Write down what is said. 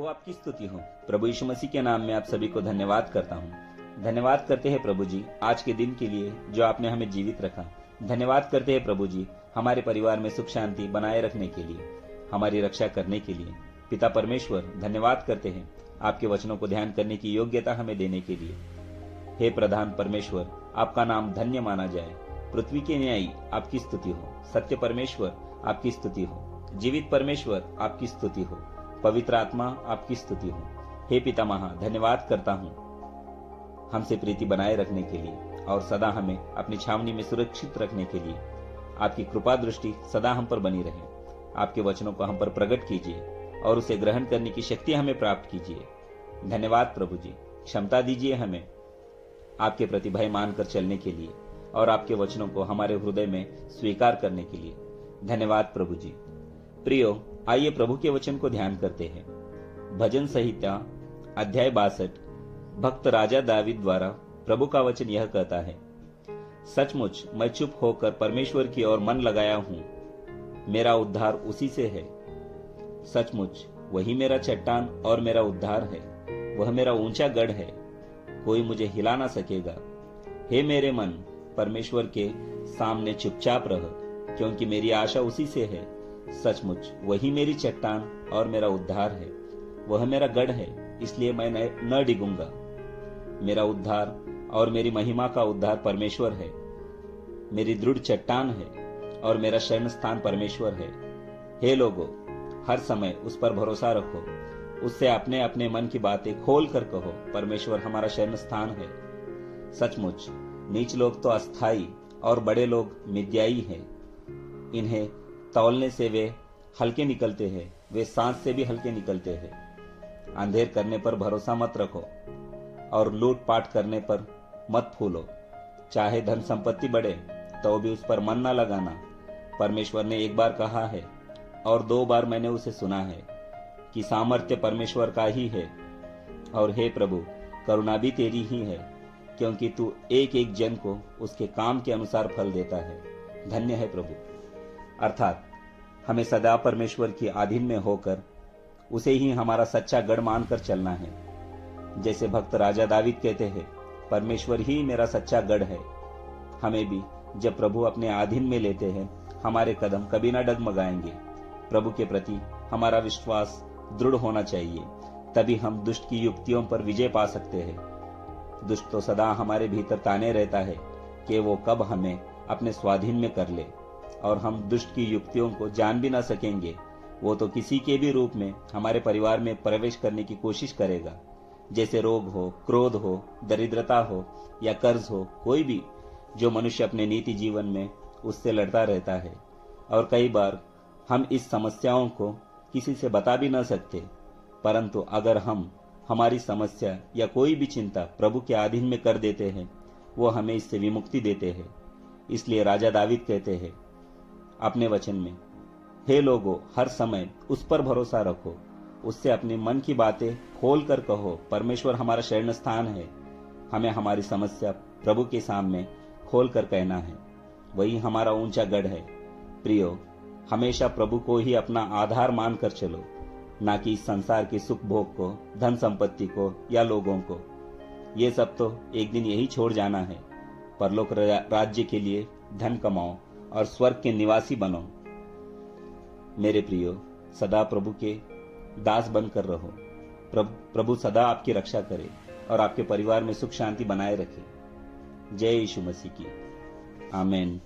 आपकी स्तुति हो। प्रभु यीशु मसीह के नाम में आप सभी को धन्यवाद करता हूँ। धन्यवाद करते हैं प्रभु जी आज के दिन के लिए जो आपने हमें जीवित रखा। धन्यवाद करते हैं प्रभु जी हमारे परिवार में सुख शांति बनाए रखने के लिए, हमारी रक्षा करने के लिए। पिता परमेश्वर धन्यवाद करते हैं आपके वचनों को ध्यान करने की योग्यता हमें देने के लिए। हे प्रधान परमेश्वर, आपका नाम धन्य माना जाए। पृथ्वी के न्यायी आपकी स्तुति हो। सत्य परमेश्वर आपकी स्तुति हो। जीवित परमेश्वर आपकी स्तुति हो। पवित्र आत्मा आपकी स्तुति हो। हे पितामह, धन्यवाद करता हूँ हमसे प्रीति बनाए रखने के लिए और सदा हमें अपनी छावनी में सुरक्षित रखने के लिए। आपकी कृपा दृष्टि सदा हम पर बनी रहे। आपके वचनों को हम पर प्रकट कीजिए और उसे ग्रहण करने की शक्ति हमें प्राप्त कीजिए। धन्यवाद प्रभु जी, क्षमता दीजिए हमें आपके प्रति भय मानकर चलने के लिए और आपके वचनों को हमारे हृदय में स्वीकार करने के लिए। धन्यवाद प्रभु जी। प्रियो, आइए प्रभु के वचन को ध्यान करते हैं। भजन संहिता अध्याय 62। भक्त राजा दावीद द्वारा प्रभु का वचन यह कहता है, सचमुच मैं चुप होकर परमेश्वर की ओर मन लगाया हूं। मेरा उद्धार उसी से है। सचमुच वही मेरा चट्टान और मेरा उद्धार है। वह मेरा ऊंचा गढ़ है, कोई मुझे हिला ना सकेगा। हे मेरे मन, परमेश्वर के सामने चुपचाप रह, क्योंकि मेरी आशा उसी से है। सचमुच वही मेरी चट्टान और मेरा उद्धार है। वह मेरा गढ़ है, इसलिए मैं न डिगूंगा। मेरा उद्धार और मेरी महिमा का उद्धार परमेश्वर है। मेरी दृढ़ चट्टान है और मेरा शरण स्थान परमेश्वर है। हे लोगों, हर समय उस पर भरोसा रखो। उससे अपने अपने मन की बातें खोल कर कहो। परमेश्वर हमारा शरण स्थान है। सचमुच नीच लोग तो अस्थाई और बड़े लोग मिथ्याई हैं। इन्हें तौलने से वे हल्के निकलते हैं, वे सांस से भी हल्के निकलते हैं। अंधेर करने पर भरोसा मत रखो और लूटपाट करने पर मत फूलो। चाहे धन संपत्ति बढ़े तो भी उस पर मन न लगाना। परमेश्वर ने एक बार कहा है और 2 बार मैंने उसे सुना है कि सामर्थ्य परमेश्वर का ही है। और हे प्रभु, करुणा भी तेरी ही है, क्योंकि तू एक एक जन को उसके काम के अनुसार फल देता है। धन्य है प्रभु। अर्थात हमें सदा परमेश्वर की अधीन में होकर उसे ही हमारा सच्चा गढ़ मानकर चलना है। जैसे भक्त राजा दावीद कहते हैं, परमेश्वर ही मेरा सच्चा गढ़ है। हमें भी जब प्रभु अपने अधीन में लेते हैं, हमारे कदम कभी ना डगमगाएंगे। प्रभु के प्रति हमारा विश्वास दृढ़ होना चाहिए, तभी हम दुष्ट की युक्तियों पर विजय पा सकते हैं। दुष्ट तो सदा हमारे भीतर ताने रहता है कि वो कब हमें अपने स्वाधीन में कर ले, और हम दुष्ट की युक्तियों को जान भी ना सकेंगे। वो तो किसी के भी रूप में हमारे परिवार में प्रवेश करने की कोशिश करेगा। जैसे रोग हो, क्रोध हो, दरिद्रता हो या कर्ज हो, कोई भी जो मनुष्य अपने नीति जीवन में उससे लड़ता रहता है। और कई बार हम इस समस्याओं को किसी से बता भी ना सकते, परंतु अगर हम हमारी समस्या या कोई भी चिंता प्रभु के अधीन में कर देते हैं, वो हमें इससे विमुक्ति देते हैं। इसलिए राजा दावीद कहते हैं अपने वचन में, हे लोगों, हर समय उस पर भरोसा रखो। उससे अपने मन की बातें खोल कर कहो। परमेश्वर हमारा शरण स्थान है। हमें हमारी समस्या प्रभु के सामने खोल कर कहना है। वही हमारा ऊंचा गढ़ है। प्रियो, हमेशा प्रभु को ही अपना आधार मानकर चलो, ना कि इस संसार के सुख भोग को, धन संपत्ति को या लोगों को। ये सब तो एक दिन यही छोड़ जाना है। परलोक राज्य के लिए धन कमाओ और स्वर्ग के निवासी बनो। मेरे प्रियो, सदा प्रभु के दास बनकर रहो। प्रभु सदा आपकी रक्षा करे और आपके परिवार में सुख शांति बनाए रखे। जय यीशु मसीह की। आमीन।